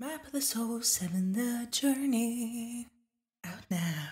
Map of the Soul 7, The Journey. Out now.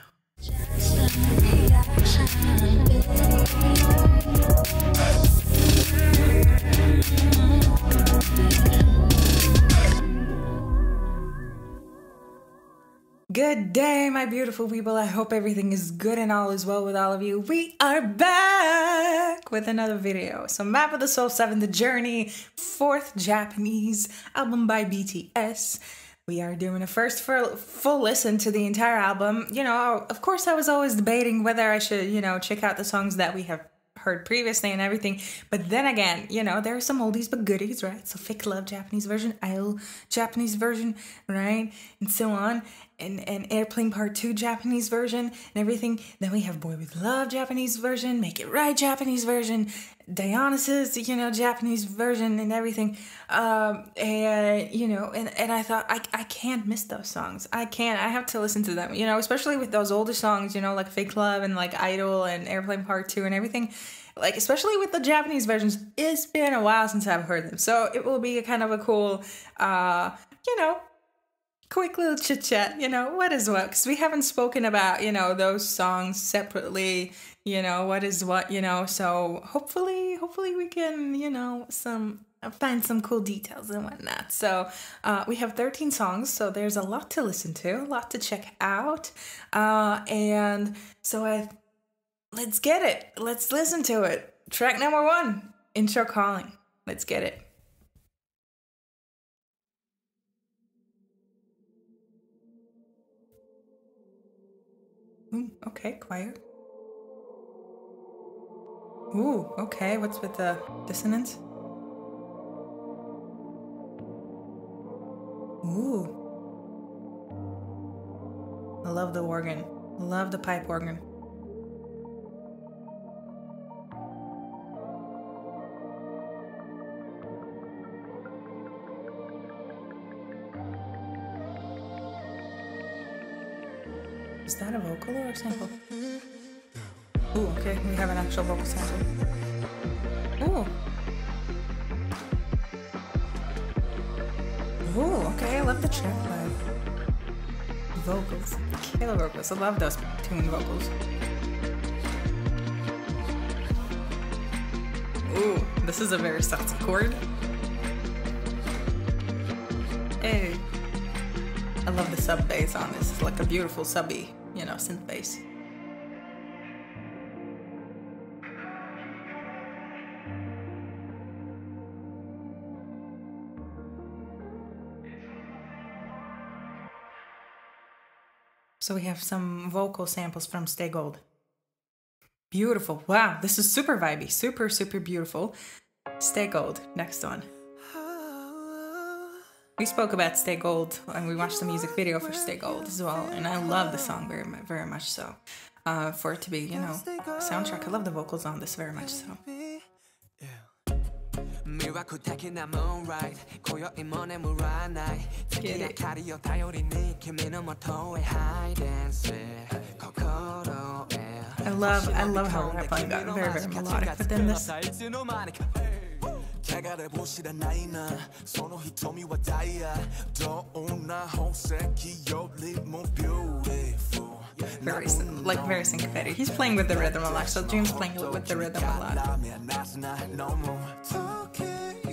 Good day, my beautiful people. I hope everything is good and all is well with all of you. We are back with another video. So Map of the Soul 7, The Journey, 4th Japanese album by BTS. We are doing a first full listen to the entire album. You know, of course I was always debating whether I should, check out the songs that we have heard previously and everything. But then again, there are some oldies but goodies, right? So Fake Love Japanese version, Idol Japanese version, right? And so on. And Airplane Part 2 Japanese version and everything. Then we have Boy With Love Japanese version, Make It Right Japanese version, Dionysus, Japanese version and everything. And I thought, I can't miss those songs. I can't. I have to listen to them, especially with those older songs, like Fake Love and like Idol and Airplane Part 2 and everything. Like, especially with the Japanese versions, it's been a while since I've heard them. So it will be a kind of a cool, quick little chit chat, what is what, because we haven't spoken about, those songs separately, what is what, so hopefully we can, find some cool details and whatnot. So we have 13 songs, so there's a lot to listen to, a lot to check out, and so let's get it, let's listen to it. Track number 1, Intro Calling. Let's get it. Ooh, okay, quiet. Ooh, okay, what's with the dissonance? Ooh. I love the organ. I love the pipe organ. Is that a vocal or a sample? Ooh, okay, we have an actual vocal sample. Ooh. Ooh, okay, I love the track vibe. Vocals. Killer vocals. I love those tuned vocals. Ooh, this is a very soft chord. Hey. I love the sub bass on this. It's like a beautiful subby, synth bass. So we have some vocal samples from Stay Gold. Beautiful. Wow, this is super vibey. Super, super beautiful. Stay Gold, next one. We spoke about Stay Gold and we watched the music video for Stay Gold as well, and I love the song very, very much so. For it to be, a soundtrack. I love the vocals on this very much so. Get it. I love how rap got very, very melodic within this. Very syncopated. He's playing with the rhythm a lot, so Dream's playing with the rhythm a lot.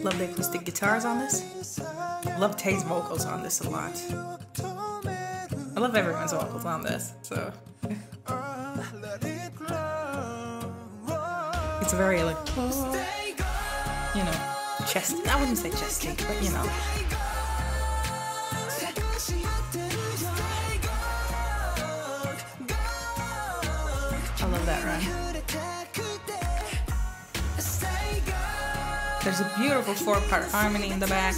Love the acoustic guitars on this. Love Tay's vocals on this a lot. I love everyone's vocals on this, so. It's very like, chest, I wouldn't say chesty, but I love that run. There's a beautiful 4-part harmony in the back.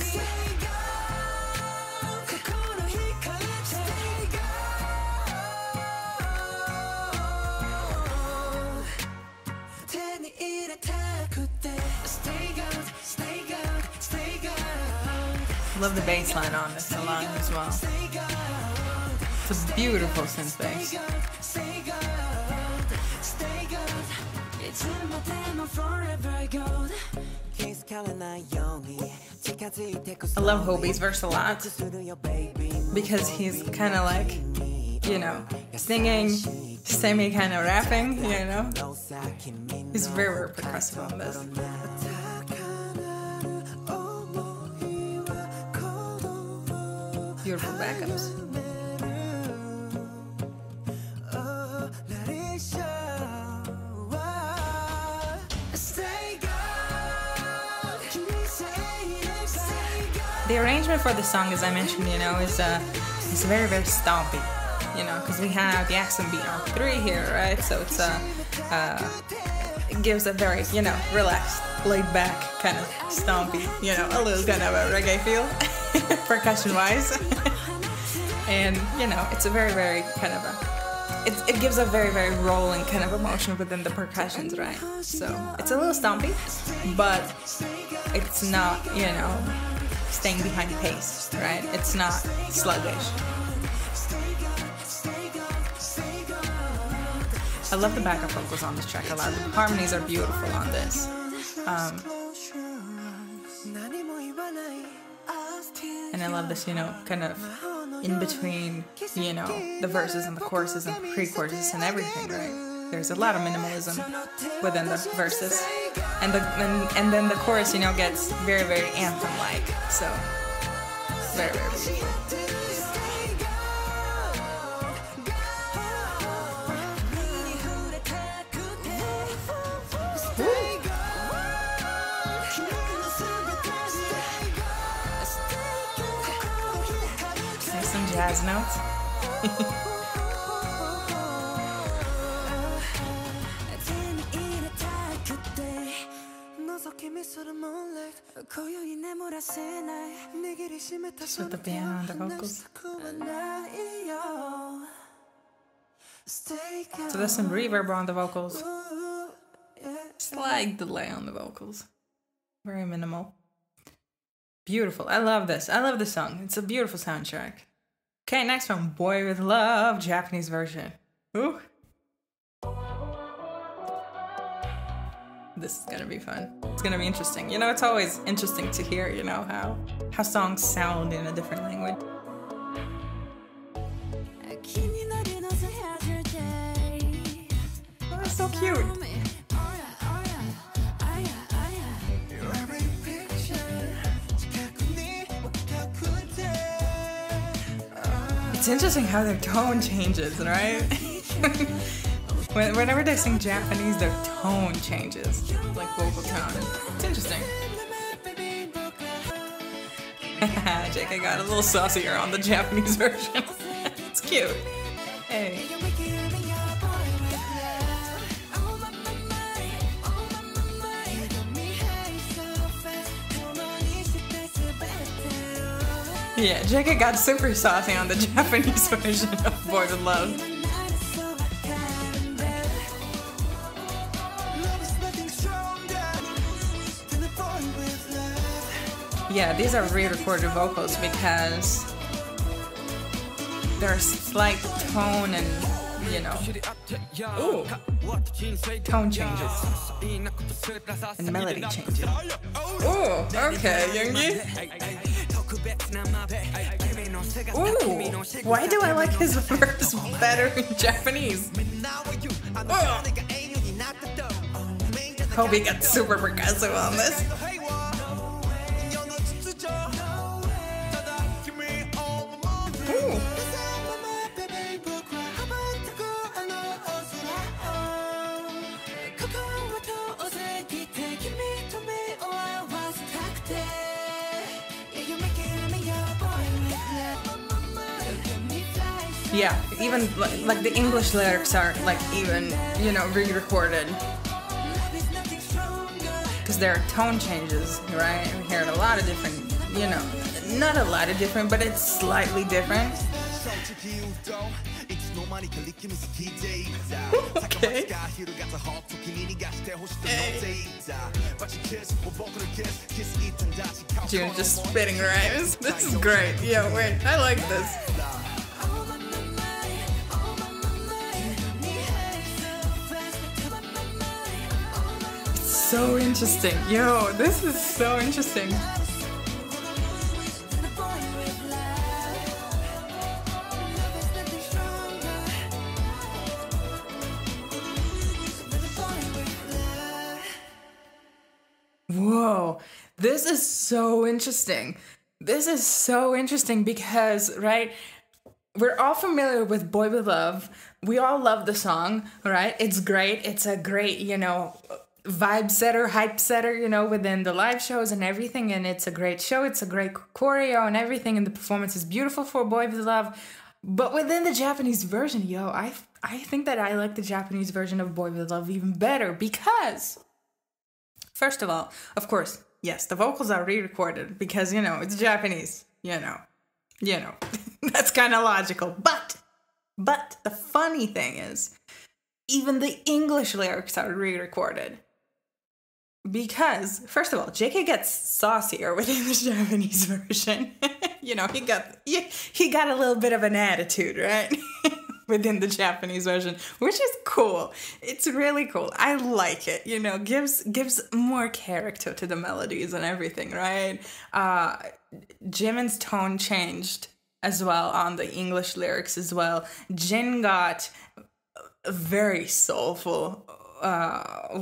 Love the bass line on this along as well. It's a beautiful synth bass. I love Hobie's verse a lot because he's kind of like, you know, singing, semi kind of rapping, you know. He's very, very percussive on this. Beautiful backups. The arrangement for the song, as I mentioned, you know, is very, very stompy, you know, because we have the accent beat on 3 here, right? So it's it gives a very, you know, relaxed, laid back kind of stompy, you know, a little kind of a reggae feel, percussion wise. And, you know, it's a very, very kind of it gives a very, very rolling kind of emotion within the percussions, right? So it's a little stompy, but it's not, you know, staying behind the pace, right? It's not sluggish. I love the backup vocals on this track a lot. The harmonies are beautiful on this. And I love this, you know, kind of in between, you know, the verses and the choruses and pre-choruses and everything, right? There's a lot of minimalism within the verses, and then the chorus, you know, gets very, very anthem-like. So very, very beautiful. There's some jazz notes. Just with the piano and the vocals. So there's some reverb on the vocals. Slight delay on the vocals. Very minimal. Beautiful. I love this. I love this song. It's a beautiful soundtrack. Okay, next one. Boy with Love, Japanese version. Ooh. This is gonna be fun. It's gonna be interesting. You know, it's always interesting to hear, you know, how songs sound in a different language. Oh, it's so cute. It's interesting how their tone changes, right? Whenever they sing Japanese, their tone changes, like vocal tone. It's interesting. JK got a little saucier on the Japanese version. It's cute. Hey. Yeah, JK got super saucy on the Japanese version of Boy with Love. Yeah, these are re-recorded vocals because there's slight tone and, you know, ooh, tone changes and melody changes. Ooh, okay, Junkee. Ooh, why do I like his verse better in Japanese? Oh. Hobie got super percussive on this. Ooh. Yeah, even like the English lyrics are like even, you know, re-recorded because there are tone changes, right? We hear a lot of different, you know, not a lot of different, but it's slightly different. Okay. Hey. June just spitting rhymes. This is great. Yeah, wait, I like this. so interesting. Yo, this is so interesting. Whoa, this is so interesting. This is so interesting because, right, we're all familiar with Boy With Love. We all love the song, right? It's great. It's a great, you know, vibe setter, hype setter, you know, within the live shows and everything. And it's a great show. It's a great choreo and everything. And the performance is beautiful for Boy With Love. But within the Japanese version, yo, I think that I like the Japanese version of Boy With Love even better because... First of all, of course, yes, the vocals are re-recorded because, you know, it's Japanese, you know, that's kind of logical. But the funny thing is, even the English lyrics are re-recorded because, first of all, JK gets saucier within the Japanese version. You know, he got a little bit of an attitude, right? Within the Japanese version, which is cool. It's really cool. I like it, you know, gives more character to the melodies and everything, right? Jimin's tone changed as well on the English lyrics as well. Jin got very soulful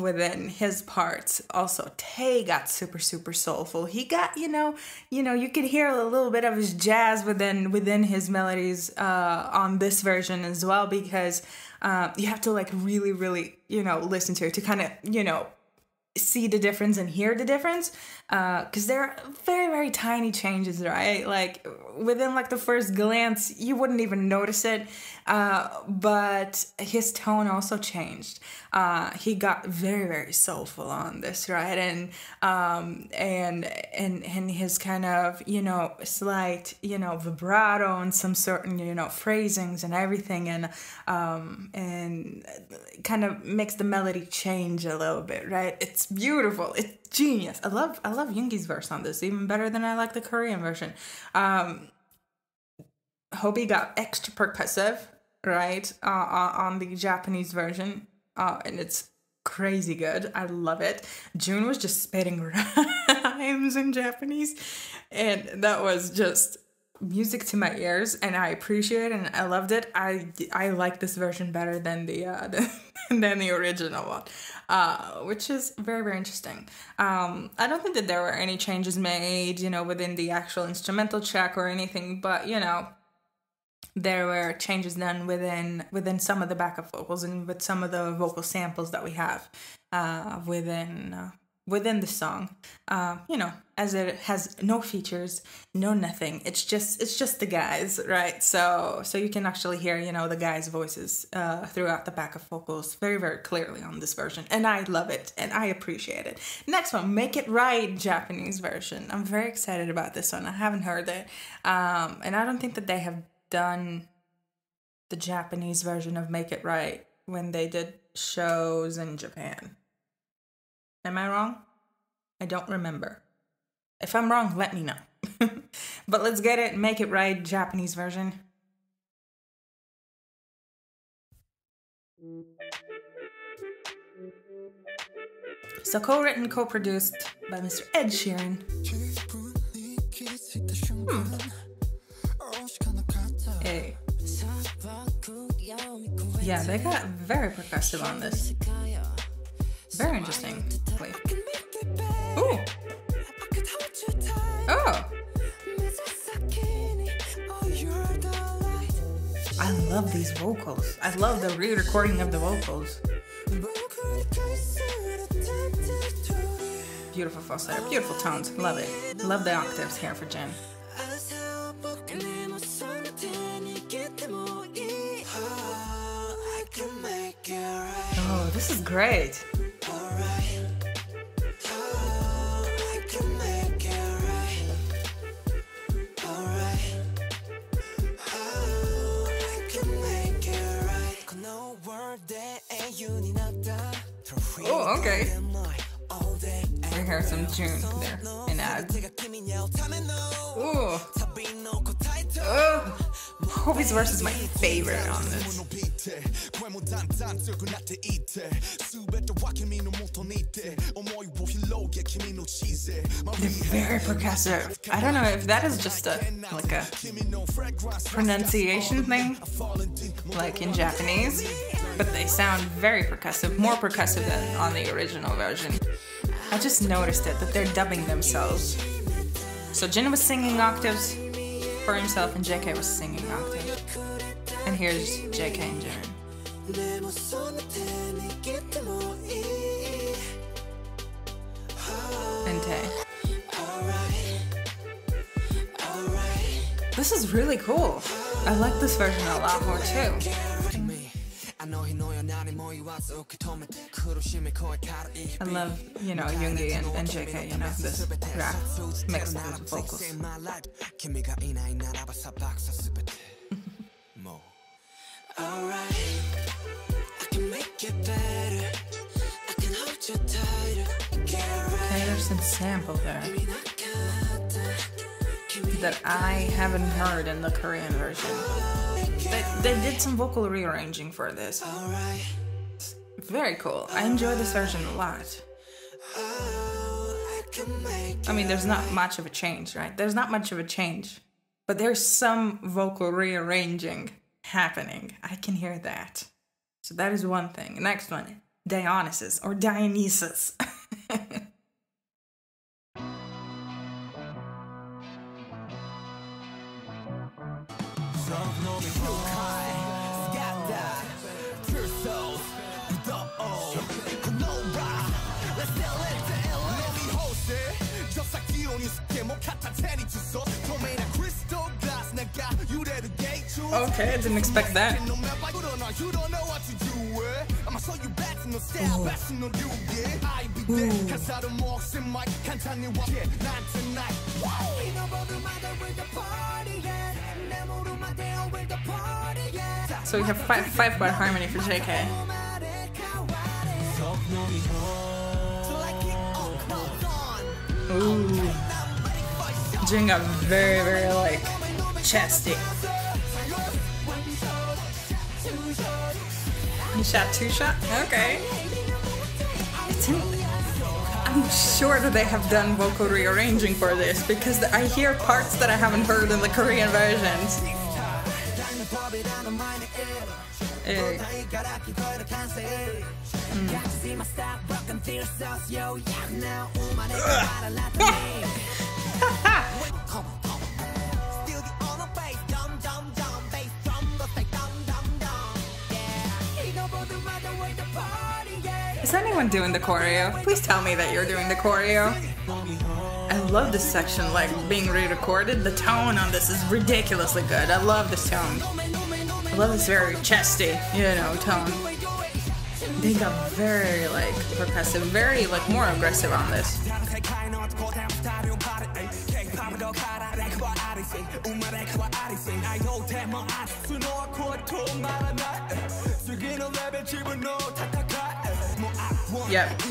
within his parts. Also, Tae got super soulful. He got, you know, you could hear a little bit of his jazz within his melodies on this version as well, because you have to like really, you know, listen to it to kind of, you know, see the difference and hear the difference, because there are very tiny changes, right? Like within like the first glance you wouldn't even notice it, but his tone also changed. He got very soulful on this, right? And his kind of, you know, slight, you know, vibrato and some certain, you know, phrasings and everything, and kind of makes the melody change a little bit, right? It's beautiful. It's genius. I love Yoongi's verse on this even better than I like the Korean version. Hobie got extra percussive, right, on the Japanese version, and it's crazy good. I love it. June was just spitting rhymes in Japanese, and that was just music to my ears, and I appreciate it and I loved it. I like this version better than the than the original one, which is very interesting. I don't think that there were any changes made, you know, within the actual instrumental track or anything, but you know, there were changes done within some of the backup vocals and with some of the vocal samples that we have within the song, you know, as it has no features, no nothing. It's just the guys, right? So you can actually hear, you know, the guys' voices throughout the backup vocals very clearly on this version, and I love it and I appreciate it. Next one, Make It Right, Japanese version. I'm very excited about this one. I haven't heard it, and I don't think that they have done the Japanese version of Make It Right when they did shows in Japan. Am I wrong? I don't remember. If I'm wrong, let me know. But let's get it. Make It Right, Japanese version. So co-written, co-produced by Mr. Ed Sheeran. Hey. Yeah, they got very percussive on this. Very interesting. Wait. Ooh. Oh. I love these vocals. I love the re-recording of the vocals. Beautiful falsetto, beautiful tones. Love it. Love the octaves here for Jin. Oh, this is great. Oh, okay. We hear some June there in ads. Ooh. Hobie's verse is my favorite on this. They're very percussive. I don't know if that is just a pronunciation thing, like in Japanese, but they sound very percussive, more percussive than on the original version. I just noticed it, that they're dubbing themselves. So Jin was singing octaves for himself and JK was singing octaves. And here's JK and Jin. And Tae. This is really cool. I like this version a lot more too. I love, you know, Junkee and JK, you know, this rap mixed with vocals. Okay, there's some sample there that I haven't heard in the Korean version. They did some vocal rearranging for this. Very cool. I enjoy this version a lot. I mean, there's not much of a change, right? There's not much of a change, but there's some vocal rearranging happening. I can hear that. So that is one thing. Next one, Dionysus or Dionysus. Okay, I didn't expect that. So we have 5-bar harmony for JK. Ooh. Jin got very, very like chesty. He shot 2 shots? Okay. I'm sure that they have done vocal rearranging for this because I hear parts that I haven't heard in the Korean versions. Is anyone doing the choreo? Please tell me that you're doing the choreo. I love this section, like being re-recorded. The tone on this is ridiculously good. I love this tone. I love this very chesty, you know, tone. They got very like percussive, very like more aggressive on this. Yep.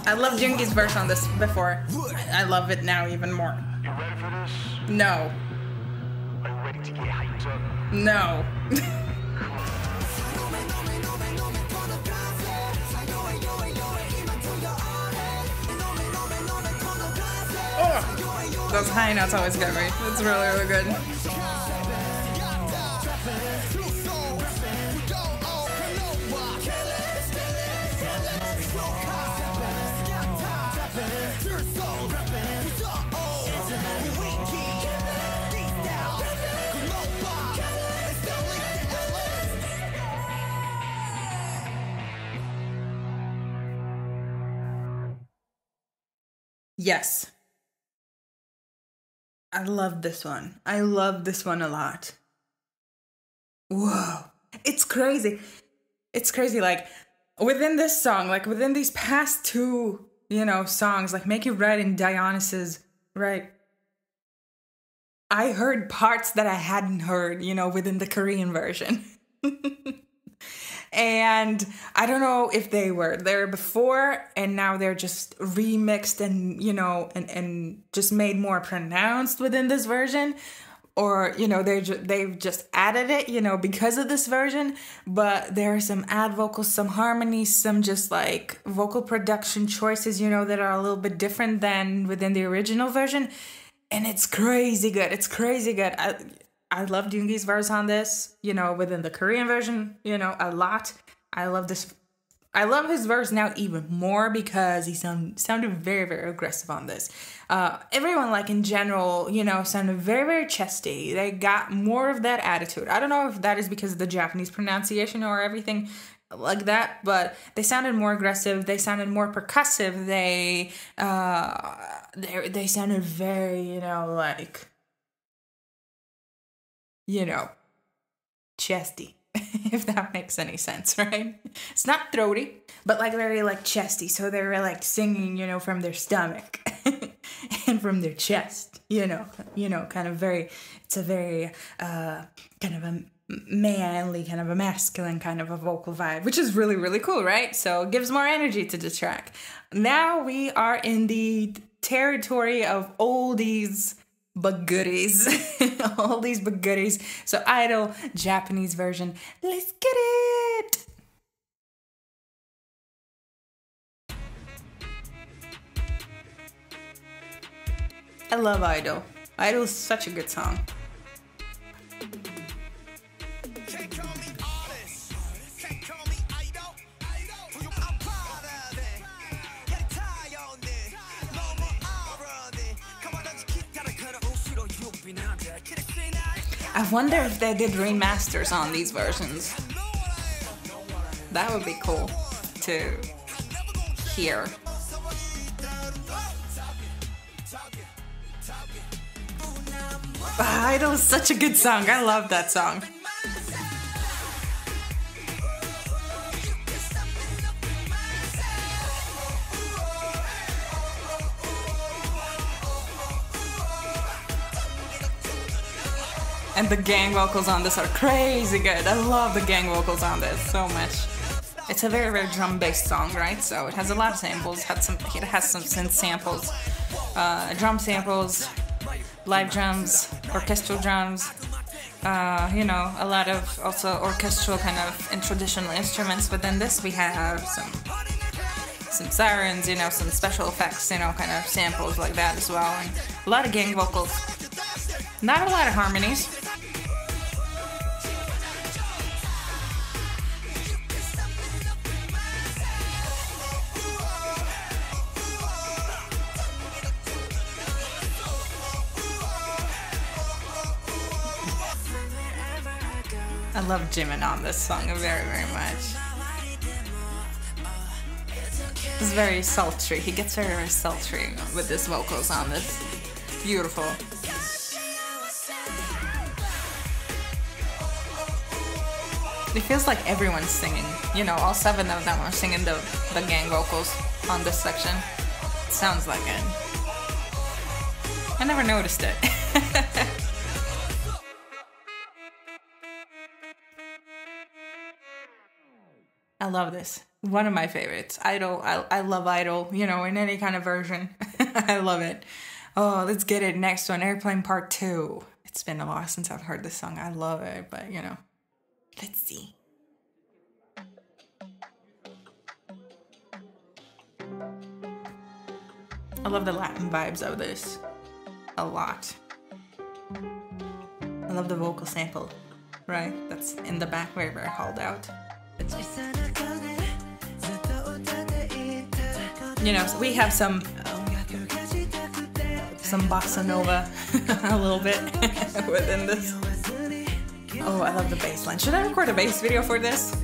I loved Junkee's verse on this before. I love it now even more. You ready for this? No. Are you ready to get hyped up? No. Oh, those high notes always get me. It's really, really good. Yes. I love this one. I love this one a lot. Whoa. It's crazy. It's crazy. Like, within this song, like, within these past 2, you know, songs, like, Make It Right and Dionysus, right? I heard parts that I hadn't heard, you know, within the Korean version. And I don't know if they were there before and now they're just remixed and, you know, and just made more pronounced within this version. or you know they've just added it, you know, because of this version. But there are some ad vocals, some harmonies, some just like vocal production choices, you know, that are a little bit different than within the original version, and it's crazy good. It's crazy good. I love Jungee's verse on this, you know, within the Korean version, you know, a lot. I love this. I love his verse now even more because he sounded very, very aggressive on this. Everyone, like in general, you know, sounded very, very chesty. They got more of that attitude. I don't know if that is because of the Japanese pronunciation or everything like that, but they sounded more aggressive. They sounded more percussive. They sounded very, you know, like, you know, chesty. If that makes any sense, right? It's not throaty, but like very like chesty. So they're like singing, you know, from their stomach and from their chest, you know, kind of very, it's a very kind of a manly, kind of a masculine kind of a vocal vibe, which is really, really cool, right? So it gives more energy to the track. Now we are in the territory of oldies but goodies. All these but goodies. So Idol, Japanese version. Let's get it! I love Idol. Idol is such a good song. I wonder if they did remasters on these versions. That would be cool to hear. Idol is such a good song. I love that song. And the gang vocals on this are crazy good. I love the gang vocals on this so much. It's a very, very drum-based song, right? So it has a lot of samples. It has some synth samples, drum samples, live drums, orchestral drums. You know, a lot of also orchestral kind of and traditional instruments. But then this we have some sirens, you know, some special effects, you know, kind of samples like that as well, and a lot of gang vocals. Not a lot of harmonies. I love Jimin on this song very, very much. It's very sultry. He gets very, very sultry with his vocals on this. Beautiful. It feels like everyone's singing. You know, all 7 of them are singing the gang vocals on this section. It sounds like it. I never noticed it. I love this. One of my favorites. Idol. I love Idol, you know, in any kind of version. I love it. Oh, let's get it. Next one, Airplane Part 2. It's been a while since I've heard this song. I love it, but you know. Let's see. I love the Latin vibes of this a lot. I love the vocal sample, right? That's in the back, very, very called out. You know, so we have some bossa nova a little bit within this. Oh, I love the bass line. Should I record a bass video for this?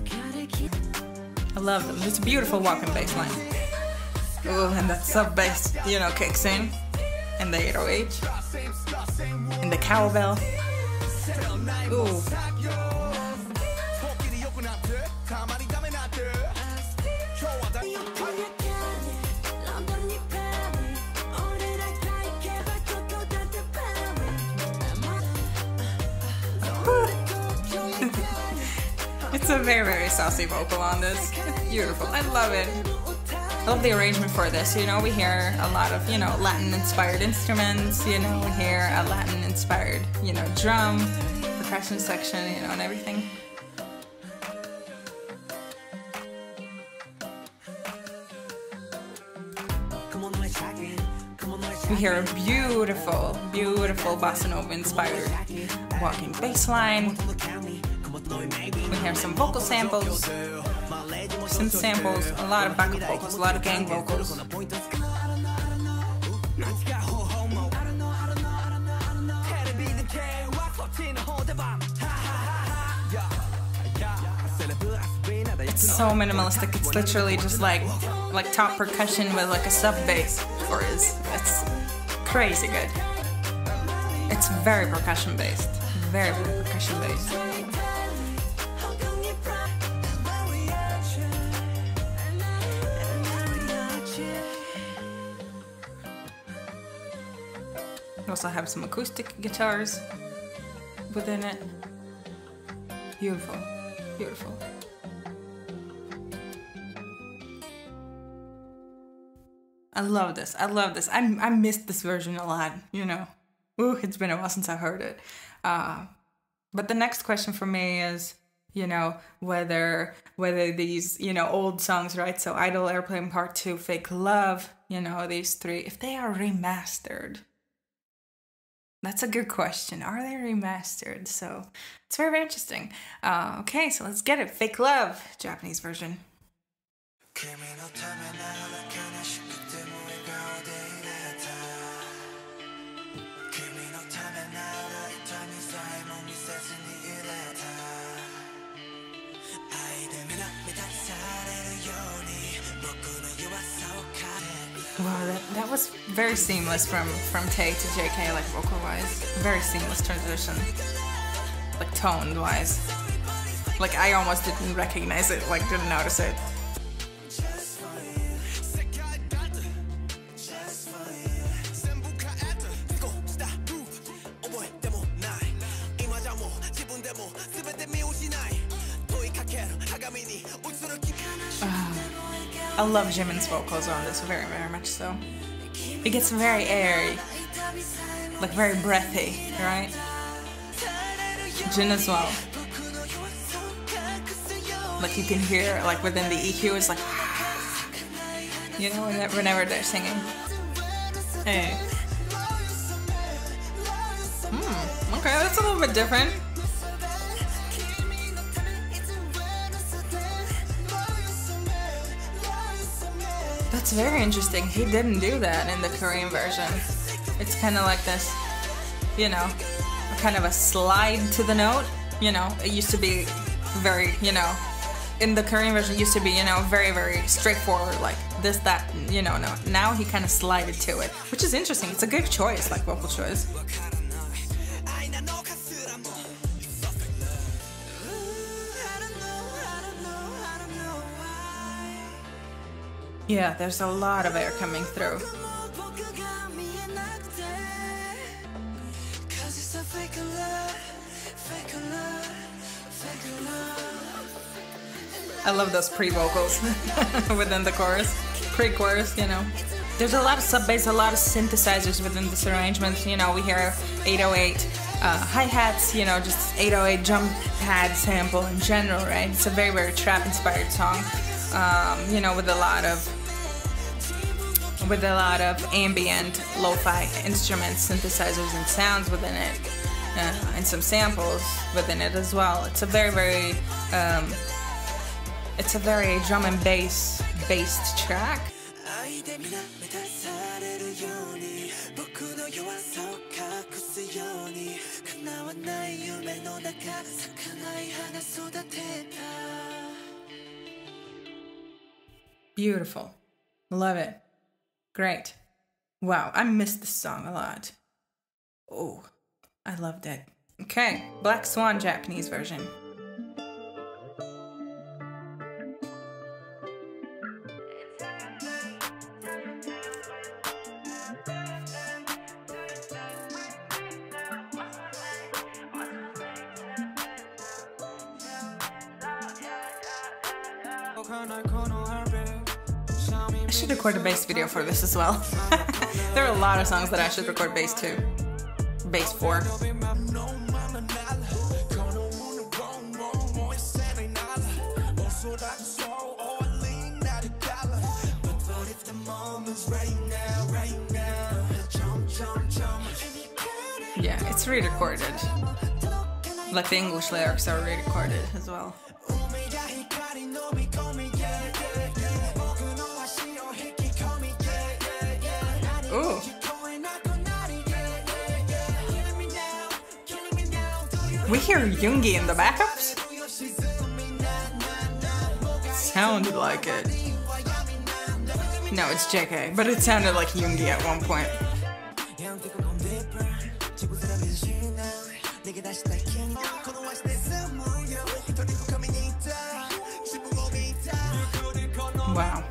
I love them. It's a beautiful walking bass line. Oh, and that sub bass, you know, kicks in. And the 808. And the cowbell. Ooh. It's a very, very saucy vocal on this. Beautiful. I love it. love the arrangement for this. You know, we hear a lot of, you know, Latin-inspired instruments. You know, we hear a Latin-inspired, you know, drum, percussion section, you know, and everything. We hear a beautiful, beautiful bossa nova inspired walking bass line. We hear some vocal samples, synth samples, a lot of backup vocals, a lot of gang vocals. It's so minimalistic. It's literally just like top percussion with like a sub bass chorus. It's crazy good. It's very percussion based. Very percussion based. We also have some acoustic guitars within it. Beautiful, beautiful. I love this. I love this. I missed this version a lot, you know. Ooh, it's been a while since I heard it. But the next question for me is, you know, whether these, you know, old songs, right? So Idol, Airplane Part 2, Fake Love, you know, these three, if they are remastered. That's a good question. Are they remastered? So it's very, very interesting. Okay, so let's get it. Fake Love, Japanese version. Wow, that was very seamless from Tae to JK, like vocal-wise. Very seamless transition. Like tone-wise. Like I almost didn't recognize it, like didn't notice it. I love Jimin's vocals on this, very, very much so. It gets very airy, like very breathy, right? Jin as well. Like you can hear, like within the EQ, it's like, you know, whenever they're singing. Hey. Okay, that's a little bit different. That's very interesting. He didn't do that in the Korean version. It's kind of like this, you know, kind of a slide to the note. You know, it used to be very, you know, in the Korean version it used to be, you know, very, very straightforward, like this, that, you know, no. Now he kind of slided to it, which is interesting. It's a good choice, like vocal choice. Yeah, there's a lot of air coming through. I love those pre-vocals within the chorus, pre-chorus, you know. There's a lot of sub-bass, a lot of synthesizers within this arrangement. You know, we hear 808 hi-hats, you know, just 808 jump pad sample in general, right? It's a very, very trap-inspired song, you know, with a lot of ambient lo-fi instruments, synthesizers, and sounds within it, and some samples within it as well. It's a very, very drum and bass based track. Beautiful. Love it. Great. Wow, I missed this song a lot. Oh, I loved it. Okay, Black Swan Japanese version. I should record a bass video for this as well. There are a lot of songs that I should record bass to. Bass for. Yeah, it's re-recorded. Like the English lyrics are re-recorded as well. Ooh. We hear Junkee in the backups? It sounded like it. No, it's JK, but it sounded like Junkee at one point. Wow.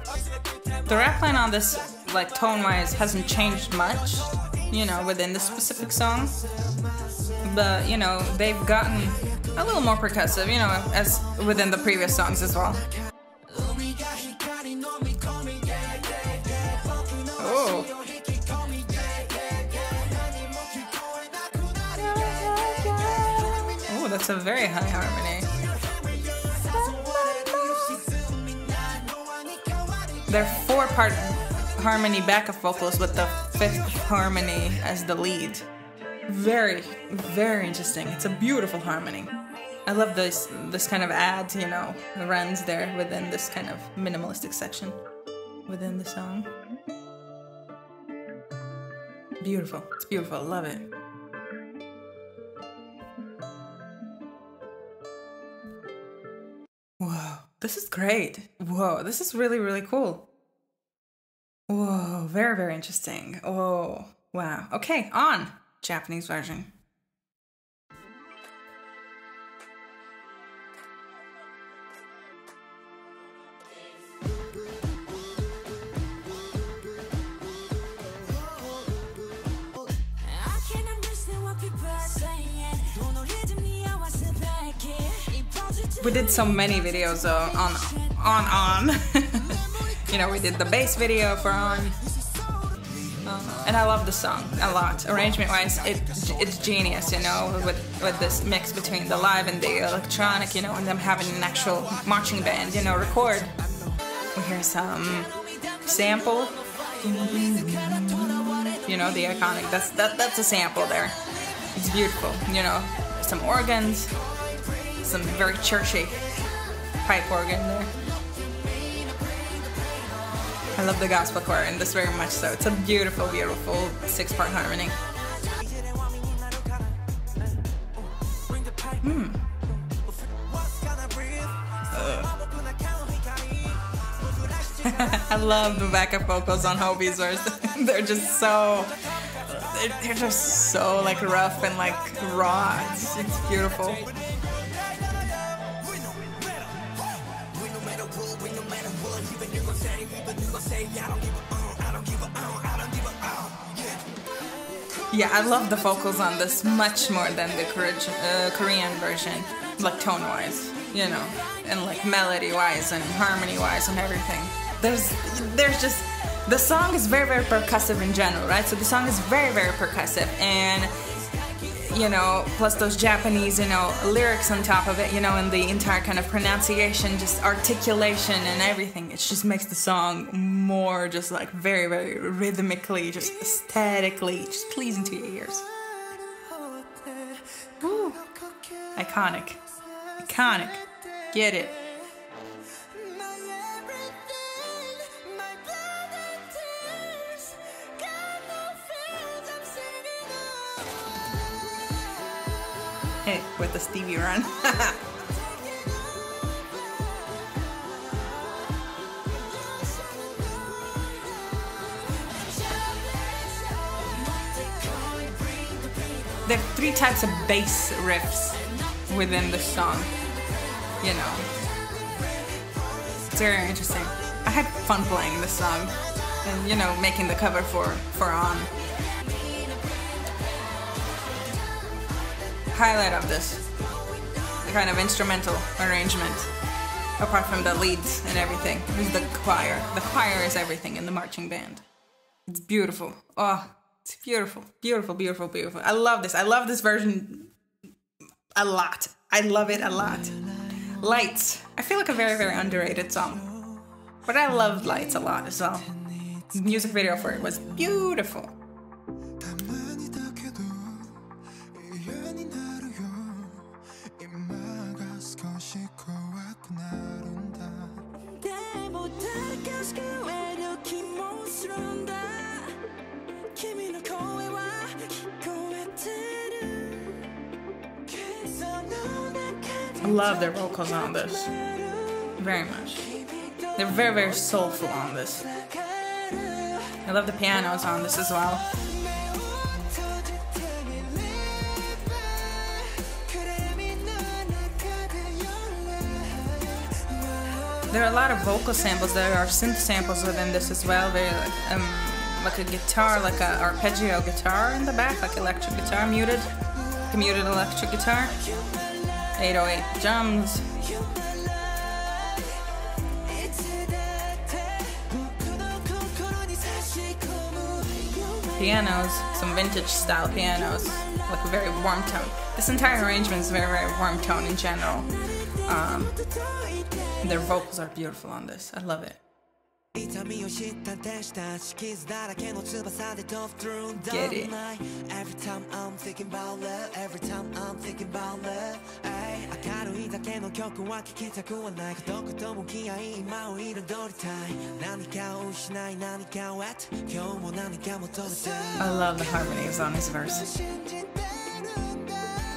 The rap line on this, like tone-wise, hasn't changed much, you know, within the specific song. But, you know, they've gotten a little more percussive, you know, as within the previous songs as well. Oh. Oh, that's a very high harmony. They're 4-part harmony backup vocals with the 5th harmony as the lead. Very, very interesting. It's a beautiful harmony. I love this kind of add, you know, runs there within this kind of minimalistic section within the song. Beautiful. It's beautiful. Love it. Whoa, this is great. Whoa, this is really, really cool. Whoa, very, very interesting. Oh, wow. Okay, on. Japanese version. We did so many videos on. You know, we did the bass video for On. And I love the song a lot. Arrangement-wise, it's genius, you know, with this mix between the live and the electronic, you know, and them having an actual marching band, you know, record. We hear some sample. You know, the iconic, that's a sample there. It's beautiful, you know, some organs, some very churchy pipe organ there. I love the gospel choir in this very much so. It's a beautiful, beautiful 6-part harmony. I love the backup vocals on Hobie's verse. They're just so like rough and like raw. It's beautiful. Yeah, I love the vocals on this much more than the Korean version, like tone-wise, you know, and like melody-wise and harmony-wise and everything. There's just, the song is very, very percussive in general, right? So the song is very, very percussive, and you know, plus those Japanese, you know, lyrics on top of it, you know, and the entire kind of pronunciation, just articulation and everything. It just makes the song more just like very, very rhythmically, just aesthetically, just pleasing to your ears. Woo. Iconic. Iconic. Get it. Hey, with the Stevie run. There are 3 types of bass riffs within the song, you know. It's very interesting. I had fun playing this song and, you know, making the cover for On. Highlight of this, the kind of instrumental arrangement. Apart from the leads and everything, there's the choir. The choir is everything in the marching band. It's beautiful. Oh, it's beautiful, beautiful, beautiful, beautiful. I love this. I love this version a lot. I love it a lot. Lights. I feel like a very, very underrated song. But I loved Lights a lot as well. The music video for it was beautiful. I love their vocals on this. Very much. They're very, very soulful on this. I love the pianos on this as well. There are a lot of vocal samples. There are synth samples within this as well. Very like a guitar, like a arpeggio guitar in the back, like electric guitar, muted electric guitar. 808 drums. Pianos, some vintage style pianos, like a very warm tone. This entire arrangement is very, very warm tone in general. Their vocals are beautiful on this. I love it. Get it. Every time I'm thinking about love, every time I'm thinking about love. I love the harmonies on his verse.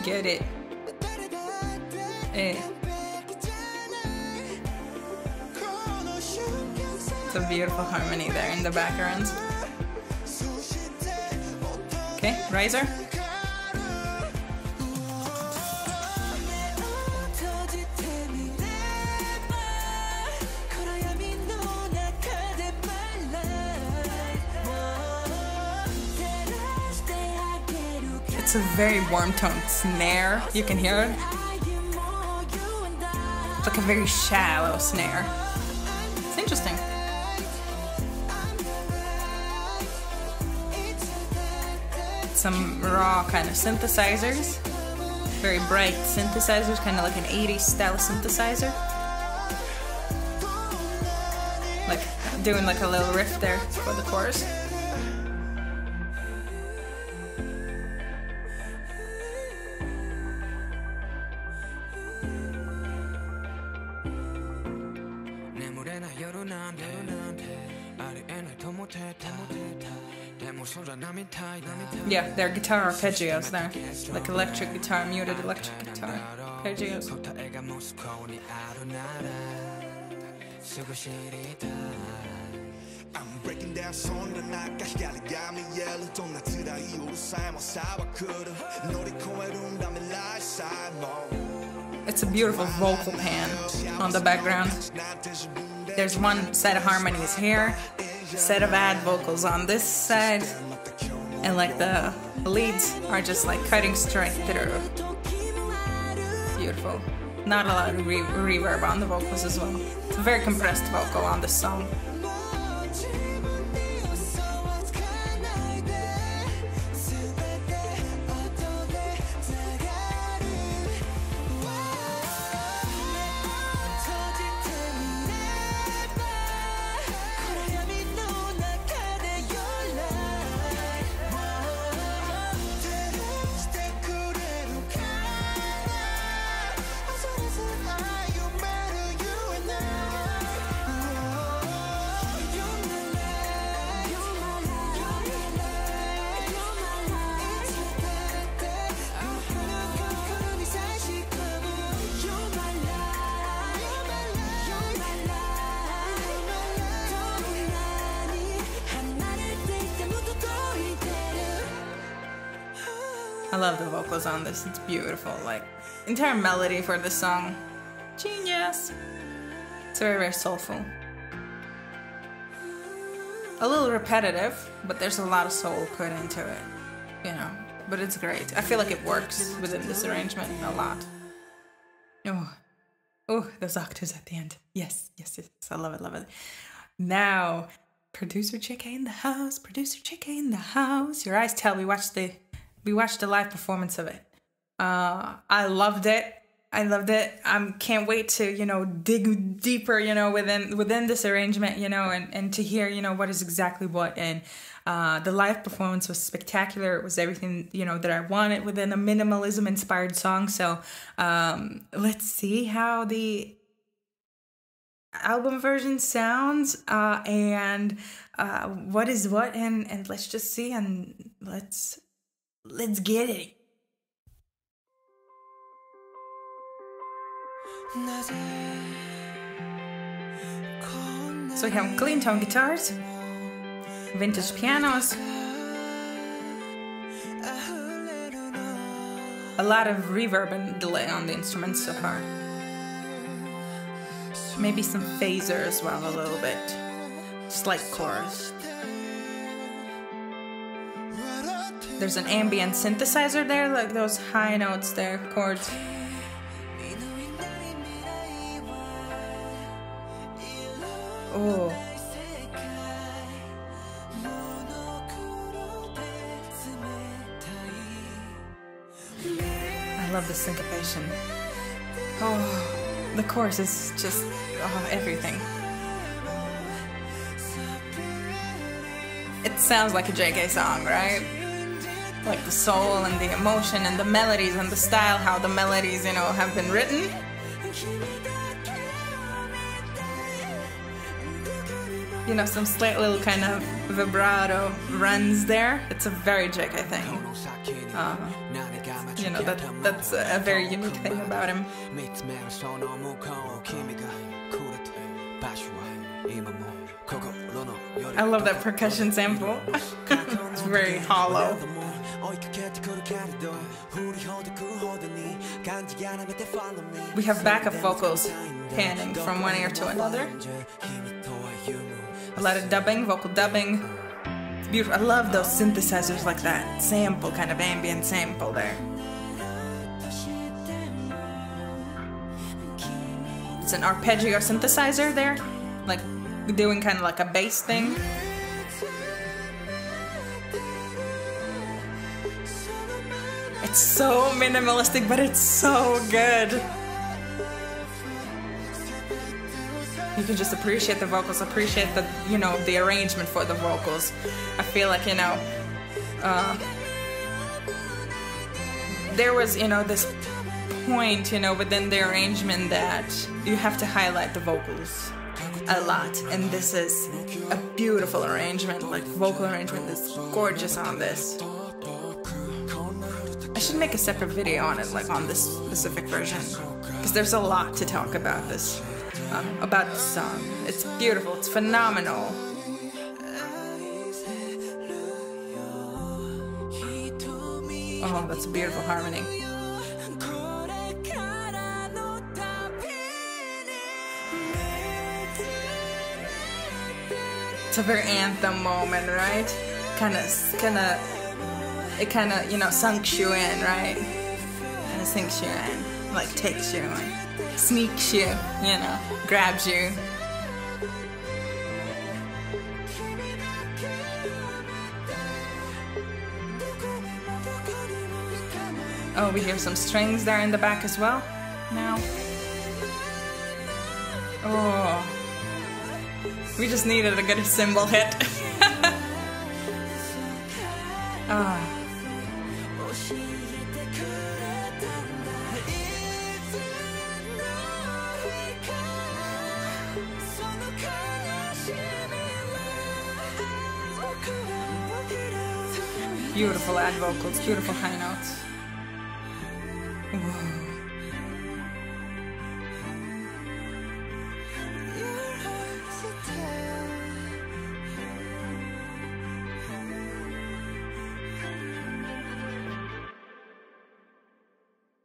Get it. It's a beautiful harmony there in the background. Okay, riser. It's a very warm tone snare. You can hear it. It's like a very shallow snare. It's interesting. Some raw kind of synthesizers. Very bright synthesizers, kind of like an 80s style synthesizer. Like doing like a little riff there for the chorus. Yeah, they're guitar arpeggios there. Like electric guitar, muted electric guitar arpeggios. I'm breaking down song tonight. got me yellow. Don't let it out. You sign my side. I could've. It's a beautiful vocal pan on the background. There's one set of harmonies here, set of ad vocals on this side, and like the leads are just like cutting straight through. Beautiful. Not a lot of reverb on the vocals as well. It's a very compressed vocal on this song. I love the vocals on this, it's beautiful, like, entire melody for this song, genius! It's very, very soulful. A little repetitive, but there's a lot of soul put into it, you know, but it's great. I feel like it works within this arrangement a lot. Oh, Oh, those octaves at the end. Yes, yes, yes. I love it, love it. Now, producer Chicky in the house. Producer Chicky in the house. Your eyes tell. We watched the live performance of it. I loved it. I loved it. I can't wait to, dig deeper, within this arrangement, and to hear, what is exactly what. And the live performance was spectacular. It was everything, that I wanted within a minimalism inspired song. So let's see how the album version sounds and what is what. And let's just see and let's get it. So we have clean tone guitars, vintage pianos, a lot of reverb and delay on the instruments so far. Maybe some phaser as well, a little bit. Slight chorus. There's an ambient synthesizer there, like those high notes there, chords. Oh. I love the syncopation. Oh, the chorus is just everything. It sounds like a JK song, right? Like the soul and the emotion and the melodies and the style, how the melodies, have been written. Some slight little kind of vibrato runs there. It's a very JK thing. That's a very unique thing about him. I love that percussion sample. It's very hollow. We have backup vocals panning from one ear to another. A lot of dubbing, vocal dubbing. It's beautiful. I love those synthesizers like that. Sample, kind of ambient sample there. It's an arpeggio synthesizer there. Like doing kind of like a bass thing. It's so minimalistic, but it's so good. You can just appreciate the vocals, appreciate the, the arrangement for the vocals. I feel like, there was, this point, within the arrangement that you have to highlight the vocals a lot. And this is a beautiful arrangement, like vocal arrangement is gorgeous on this. I should make a separate video on it, like on this specific version, because there's a lot to talk about this. About the song. It's beautiful, it's phenomenal. Oh, that's a beautiful harmony. It's a very anthem moment, right? It kind of, sinks you in, right? And it sinks you in, like takes you in. Sneaks you, grabs you. Oh, we hear some strings there in the back as well now. Oh, we just needed a good cymbal hit. Oh. Beautiful add vocals, beautiful high notes.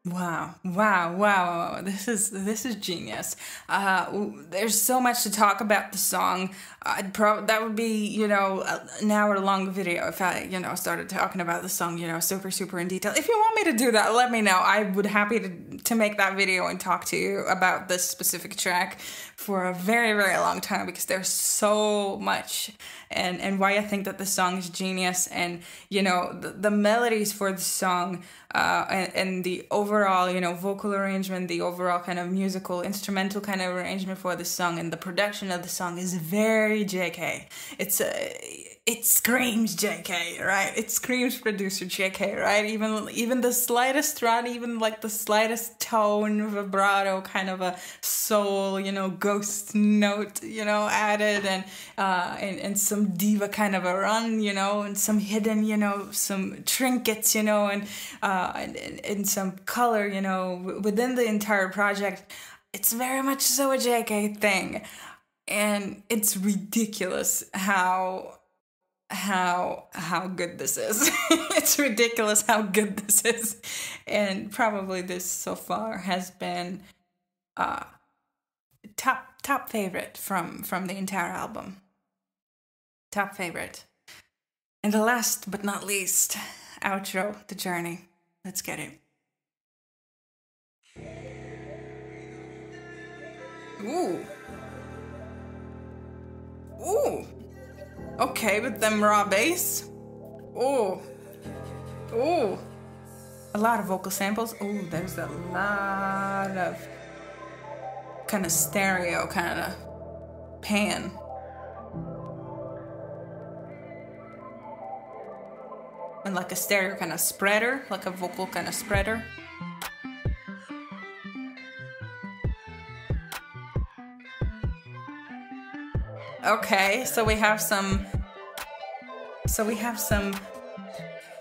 Whoa. Wow, wow, wow. This is genius. There's so much to talk about the song. That would be, you know, an hour long video if I, you know, started talking about the song, you know, super in detail. If you want me to do that, let me know. I would happy to make that video and talk to you about this specific track for a very long time, because there's so much and why I think that the song is genius. And, you know, the melodies for the song and the overall, you know, vocal arrangement, the overall kind of musical, instrumental kind of arrangement for the song, and the production of the song is very JK. It screams JK, right? It screams producer JK, right? Even the slightest run, even like the slightest tone, vibrato, kind of a soul, you know, ghost note, you know, added, and some diva kind of a run, you know, and some hidden, you know, some trinkets, you know, and some color, you know, within the entire project. It's very much so a JK thing, and it's ridiculous how good this is. It's ridiculous how good this is, and probably this so far has been top favorite from the entire album. Top favorite. And the last but not least, outro, The Journey. Let's get it. Ooh. Okay, with them raw bass. Ooh. A lot of vocal samples. Ooh, there's a lot of kind of stereo, kind of pan. And like a stereo kind of spreader, like a vocal kind of spreader. Okay, so we have some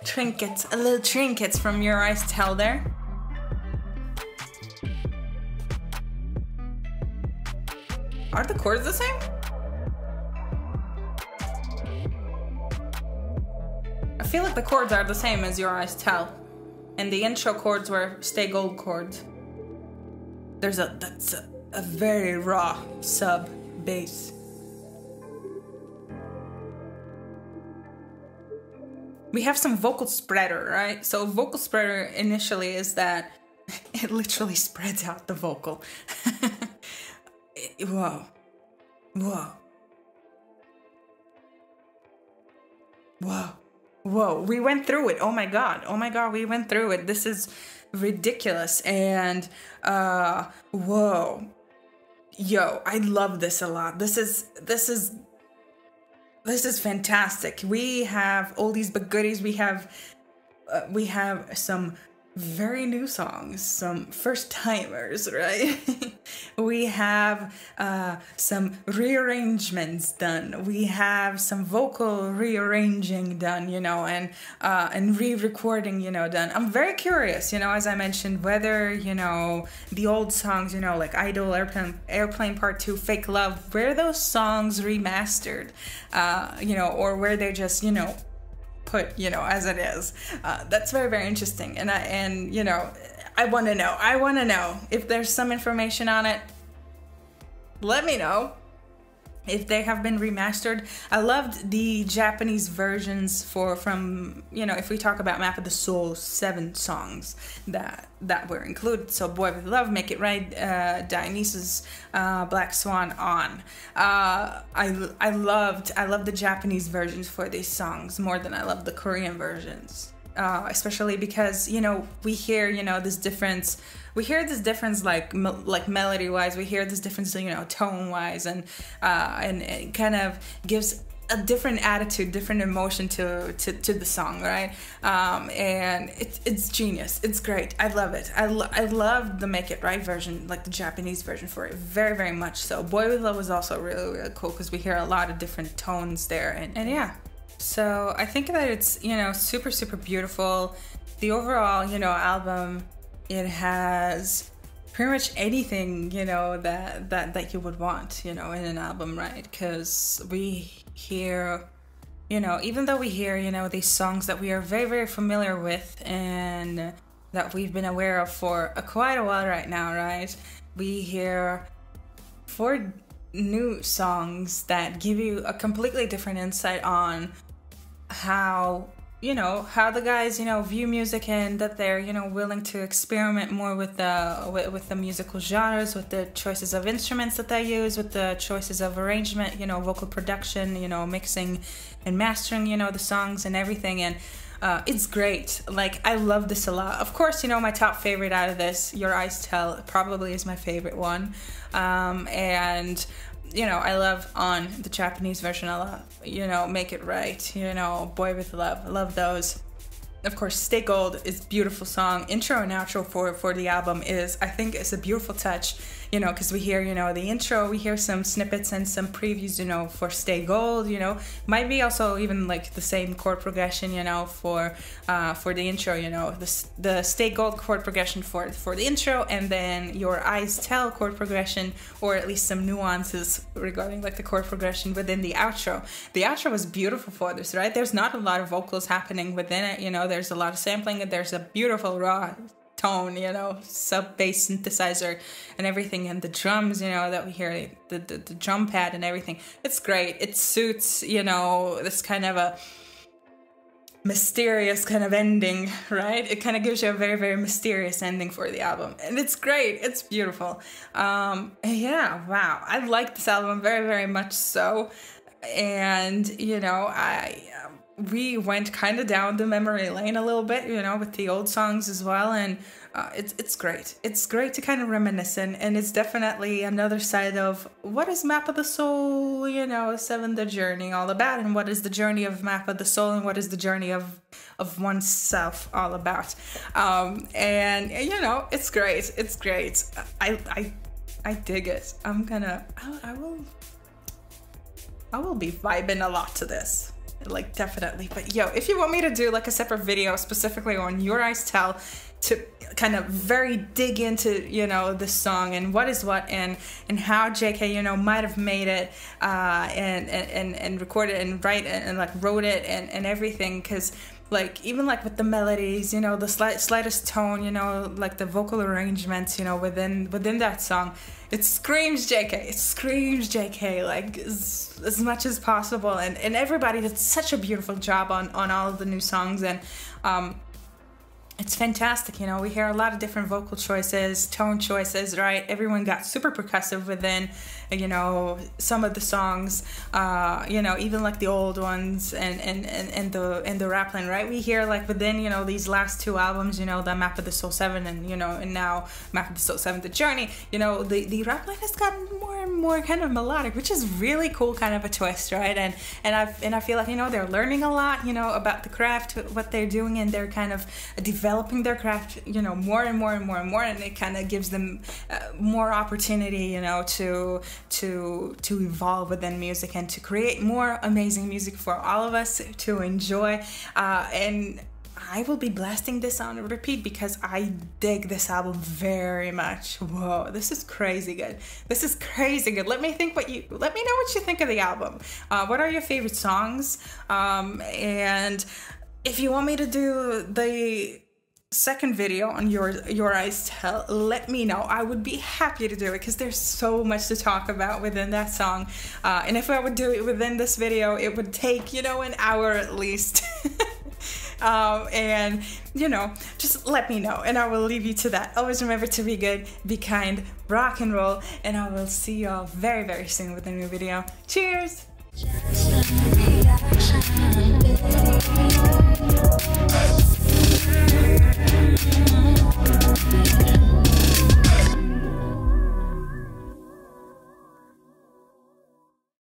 trinkets, little trinkets from Your Eyes Tell there. Are the chords the same? I feel like the chords are the same as Your Eyes Tell, and the intro chords were Stay Gold chords. That's a very raw sub bass. We have some vocal spreader, right? So vocal spreader initially is that it literally spreads out the vocal. Whoa. We went through it. Oh my god, we went through it. This is ridiculous. And whoa. Yo, I love this a lot. This is fantastic. We have oldies but goodies. We have some very new songs, some first timers, right? We have some rearrangements done. We have some vocal rearranging done, you know, and re-recording, you know, done. I'm very curious, you know, as I mentioned, whether, you know, the old songs, you know, like Idol, Airplane Part 2, Fake Love, were those songs remastered, you know, or were they just, you know, put, you know, as it is. That's very interesting, and you know, I want to know if there's some information on it. Let me know if they have been remastered. I loved the Japanese versions from, you know, if we talk about Map of the Soul, 7 songs that were included. So Boy With Love, Make It Right, Dionysus, Black Swan, On. I loved the Japanese versions for these songs more than I loved the Korean versions. Especially because, you know, we hear, you know, this difference. We hear this difference, like melody wise. We hear this difference, you know, tone wise, and it kind of gives a different attitude, different emotion to the song, right? And it's genius. It's great. I love it. I love the Make It Right version, like the Japanese version for it, very much so. Boy With Love was also really cool because we hear a lot of different tones there, and yeah. So I think that it's, you know, super beautiful. The overall, you know, album, it has pretty much anything, you know, that you would want, you know, in an album, right? Because we hear, you know, even though we hear, you know, these songs that we are very familiar with, and that we've been aware of for quite a while right now, right? We hear 4 new songs that give you a completely different insight on how, you know, how the guys, you know, view music, and that they're, you know, willing to experiment more with the musical genres, with the choices of instruments that they use, with the choices of arrangement, you know, vocal production, you know, mixing and mastering, you know, the songs and everything. And it's great. Like, I love this a lot. Of course, you know, my top favorite out of this, Your Eyes Tell, probably is my favorite one. And, you know, I love On, the Japanese version. I love, you know, Make It Right, you know, Boy With Love. I love those. Of course, Stay Gold is a beautiful song. Intro and outro for the album is, I think, it's a beautiful touch, you know, because we hear, you know, the intro, we hear some snippets and some previews, you know, for Stay Gold, you know, might be also even like the same chord progression, you know, for the intro, you know, the Stay Gold chord progression for the intro, and then Your Eyes Tell chord progression, or at least some nuances regarding like the chord progression within the outro. The outro was beautiful for this, right? There's not a lot of vocals happening within it, you know, there's a lot of sampling, and there's a beautiful raw tone, you know, sub bass synthesizer and everything, and the drums, you know, that we hear, the drum pad and everything. It's great. It suits, you know, this kind of a mysterious kind of ending, right? It kind of gives you a very, very mysterious ending for the album, and it's great. It's beautiful. Yeah, wow. I like this album very, very much so. And, you know, we went kind of down the memory lane a little bit, you know, with the old songs as well, and it's great. It's great to kind of reminisce, and it's definitely another side of what is Map of the Soul, you know, 7 The Journey all about, and what is the journey of Map of the Soul, and what is the journey of oneself all about. And you know, it's great. It's great. I dig it. I will be vibing a lot to this. Like, definitely. But yo, if you want me to do like a separate video specifically on Your Eyes Tell, to kind of very dig into, you know, this song and what is what, and how JK, you know, might have made it, and recorded and write and like wrote it and everything, because like even like with the melodies, you know, the slightest tone, you know, like the vocal arrangements, you know, within that song, it screams JK. It screams JK, like as much as possible, and everybody did such a beautiful job on all of the new songs, and it's fantastic. You know, we hear a lot of different vocal choices, tone choices, right? Everyone got super percussive within, you know, some of the songs, you know, even like the old ones and the rap line, right? We hear like within, you know, these last 2 albums, you know, the Map of the Soul 7 and, you know, and now Map of the Soul 7 The Journey, you know, the rap line has gotten more and more kind of melodic, which is really cool, kind of a twist, right? And I feel like, you know, they're learning a lot, you know, about the craft, what they're doing, and they're kind of developing their craft, you know, more and more and more and more, and it kind of gives them more opportunity, you know, to evolve within music and to create more amazing music for all of us to enjoy. And I will be blasting this on repeat because I dig this album very much. Whoa, this is crazy good. This is crazy good. Let me know what you think of the album. What are your favorite songs? And if you want me to do the second video on Your Eyes Tell, let me know. I would be happy to do it because there's so much to talk about within that song, and if I would do it within this video, it would take, you know, an hour at least. And you know, just let me know, and I will leave you to that. Always remember to be good, be kind, rock and roll, and I will see you all very, very soon with a new video. Cheers! Just a reaction, baby.